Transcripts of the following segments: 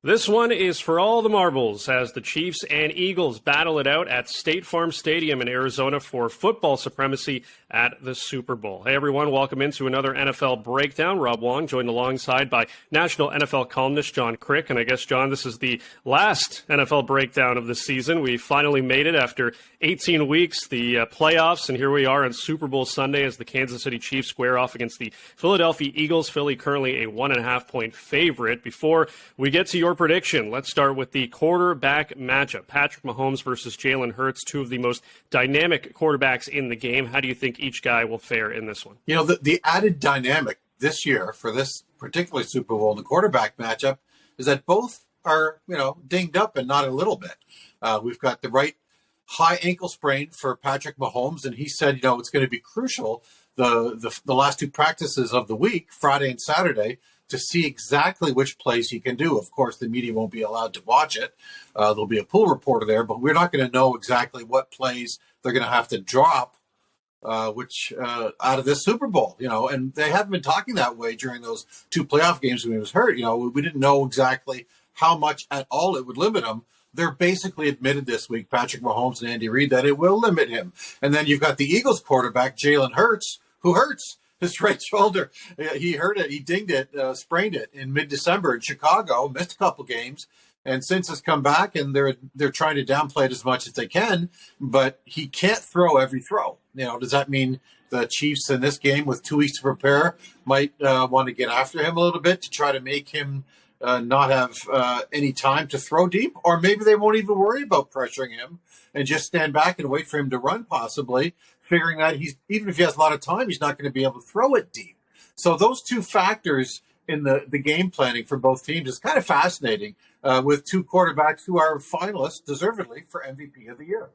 This one is for all the marbles as the Chiefs and Eagles battle it out at State Farm Stadium in Arizona for football supremacy at the Super Bowl. Hey everyone, welcome into another NFL Breakdown. Rob Wong joined alongside by national NFL columnist John Kryk. And I guess, John, this is the last NFL Breakdown of the season. We finally made it after 18 weeks, the playoffs, and here we are on Super Bowl Sunday as the Kansas City Chiefs square off against the Philadelphia Eagles. Philly currently a 1.5-point favorite. Before we get to your prediction, let's start with the quarterback matchup. Patrick Mahomes versus Jalen Hurts, two of the most dynamic quarterbacks in the game. How do you think each guy will fare in this one? You know, the added dynamic this year for this particular Super Bowl, the quarterback matchup, is that both are, dinged up and not a little bit. We've got the right high ankle sprain for Patrick Mahomes, and he said, it's going to be crucial the last two practices of the week, Friday and Saturday, to see exactly which plays he can do. Of course, the media won't be allowed to watch it. There'll be a pool reporter there, but we're not going to know exactly what plays they're going to have to drop, out of this Super Bowl, and they haven't been talking that way during those two playoff games when he was hurt. We didn't know exactly how much at all it would limit him. They're basically admitted this week, Patrick Mahomes and Andy Reid, that it will limit him. And then you've got the Eagles quarterback, Jalen Hurts, who hurts his right shoulder. He hurt it. He dinged it, sprained it in mid-December in Chicago, missed a couple games. And since it's come back, and they're trying to downplay it as much as they can, but he can't throw every throw. Does that mean the Chiefs in this game with 2 weeks to prepare might want to get after him a little bit to try to make him not have any time to throw deep? Or maybe they won't even worry about pressuring him and just stand back and wait for him to run, possibly, figuring that even if he has a lot of time, he's not going to be able to throw it deep. So those two factors in the game planning for both teams is kind of fascinating, with two quarterbacks who are finalists deservedly for MVP of the year.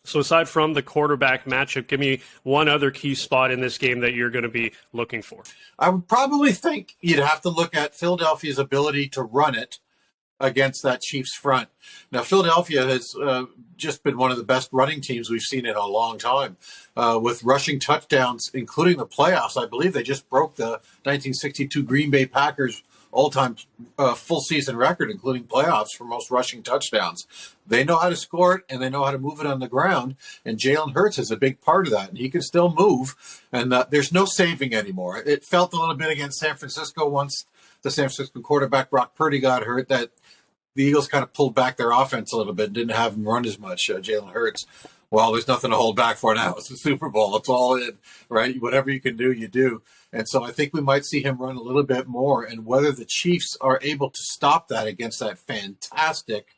So aside from the quarterback matchup, give me one other key spot in this game that you're going to be looking for. I would probably think you'd have to look at Philadelphia's ability to run it against that Chiefs front. Now, Philadelphia has just been one of the best running teams we've seen in a long time, with rushing touchdowns, including the playoffs. I believe they just broke the 1962 Green Bay Packers all-time full season record, including playoffs, for most rushing touchdowns. They know how to score it, and they know how to move it on the ground, and Jalen Hurts is a big part of that, and he can still move, and there's no saving anymore. It felt a little bit against San Francisco once the San Francisco quarterback Brock Purdy got hurt, that the Eagles kind of pulled back their offense a little bit and didn't have him run as much, Jalen Hurts. Well, there's nothing to hold back for now. It's the Super Bowl. It's all in, right? Whatever you can do, you do. And so I think we might see him run a little bit more. And whether the Chiefs are able to stop that against that fantastic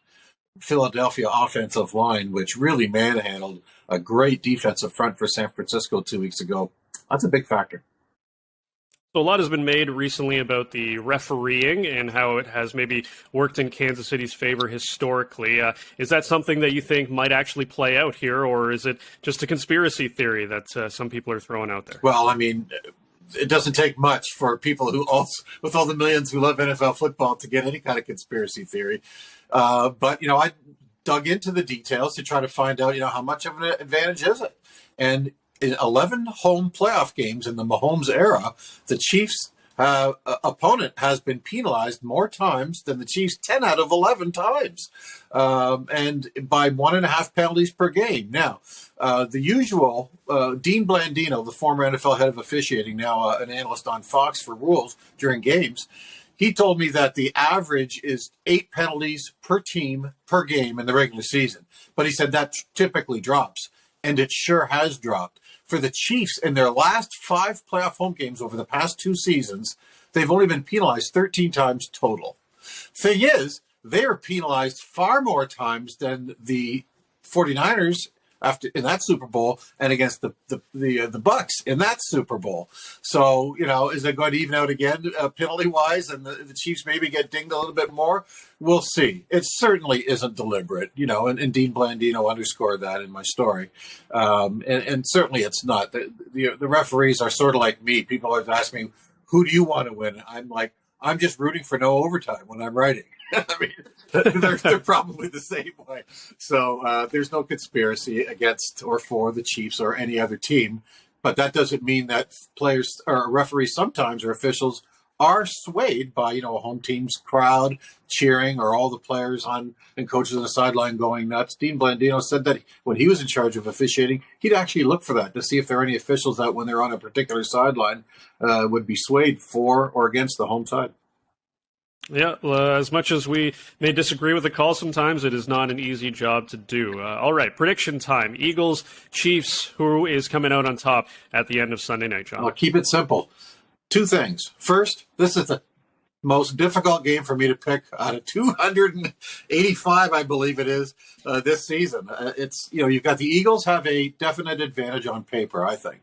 Philadelphia offensive line, which really manhandled a great defensive front for San Francisco 2 weeks ago, that's a big factor. So a lot has been made recently about the refereeing and how it has maybe worked in Kansas City's favor historically. Is that something that you think might actually play out here, or is it just a conspiracy theory that some people are throwing out there? Well, I mean, it doesn't take much for people with all the millions who love NFL football to get any kind of conspiracy theory. But I dug into the details to try to find out, how much of an advantage is it? And in 11 home playoff games in the Mahomes era, the Chiefs' opponent has been penalized more times than the Chiefs 10 out of 11 times, and by 1.5 penalties per game. Now, the usual Dean Blandino, the former NFL head of officiating, now an analyst on Fox for rules during games, he told me that the average is 8 penalties per team per game in the regular season. But he said that typically drops, and it sure has dropped. For the Chiefs, in their last 5 playoff home games over the past 2 seasons, they've only been penalized 13 times total. Thing is, they are penalized far more times than the 49ers in that Super Bowl and against the Bucks in that Super Bowl. So, is it going to even out again penalty-wise and the Chiefs maybe get dinged a little bit more? We'll see. It certainly isn't deliberate, and Dean Blandino underscored that in my story. And certainly it's not. The referees are sort of like me. People always ask me, who do you want to win? I'm like, I'm just rooting for no overtime when I'm writing. I mean, they're probably the same way. So there's no conspiracy against or for the Chiefs or any other team. But that doesn't mean that players or referees sometimes or officials are swayed by, a home team's crowd cheering or all the players on and coaches on the sideline going nuts. Dean Blandino said that when he was in charge of officiating, he'd actually look for that to see if there are any officials that when they're on a particular sideline would be swayed for or against the home side. Yeah, as much as we may disagree with the call sometimes, it is not an easy job to do. All right, prediction time. Eagles, Chiefs, who is coming out on top at the end of Sunday night, John? I'll keep it simple. Two things. First, this is the most difficult game for me to pick out of 285, I believe it is, this season. You've got the Eagles have a definite advantage on paper, I think.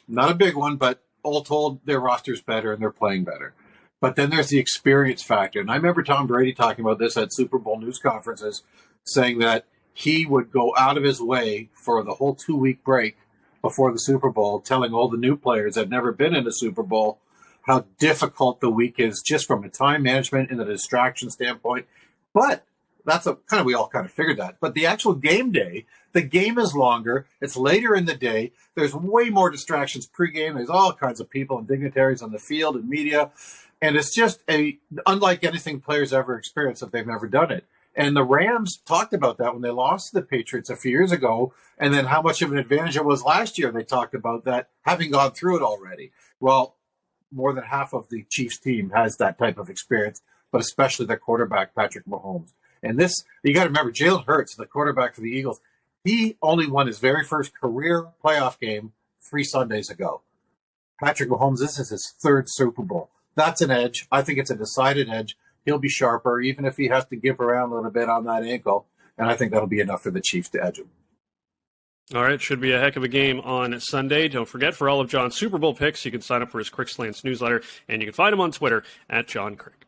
Not a big one, but all told, their roster's better and they're playing better. But then there's the experience factor. And I remember Tom Brady talking about this at Super Bowl news conferences, saying that he would go out of his way for the whole 2-week break before the Super Bowl, telling all the new players that had never been in a Super Bowl how difficult the week is just from a time management and a distraction standpoint. But we all kind of figured that. But the actual game day, the game is longer. It's later in the day. There's way more distractions pregame. There's all kinds of people and dignitaries on the field and media. And it's just unlike anything players ever experienced if they've never done it. And the Rams talked about that when they lost to the Patriots a few years ago, and then how much of an advantage it was last year. They talked about that having gone through it already. Well, more than half of the Chiefs team has that type of experience, but especially their quarterback, Patrick Mahomes. And this, you got to remember, Jalen Hurts, the quarterback for the Eagles, he only won his very first career playoff game 3 Sundays ago. Patrick Mahomes, this is his 3rd Super Bowl. That's an edge. I think it's a decided edge. He'll be sharper, even if he has to gimp around a little bit on that ankle. And I think that'll be enough for the Chiefs to edge him. All right, should be a heck of a game on Sunday. Don't forget, for all of John's Super Bowl picks, you can sign up for his Kryk Slants newsletter, and you can find him on Twitter at John Kryk.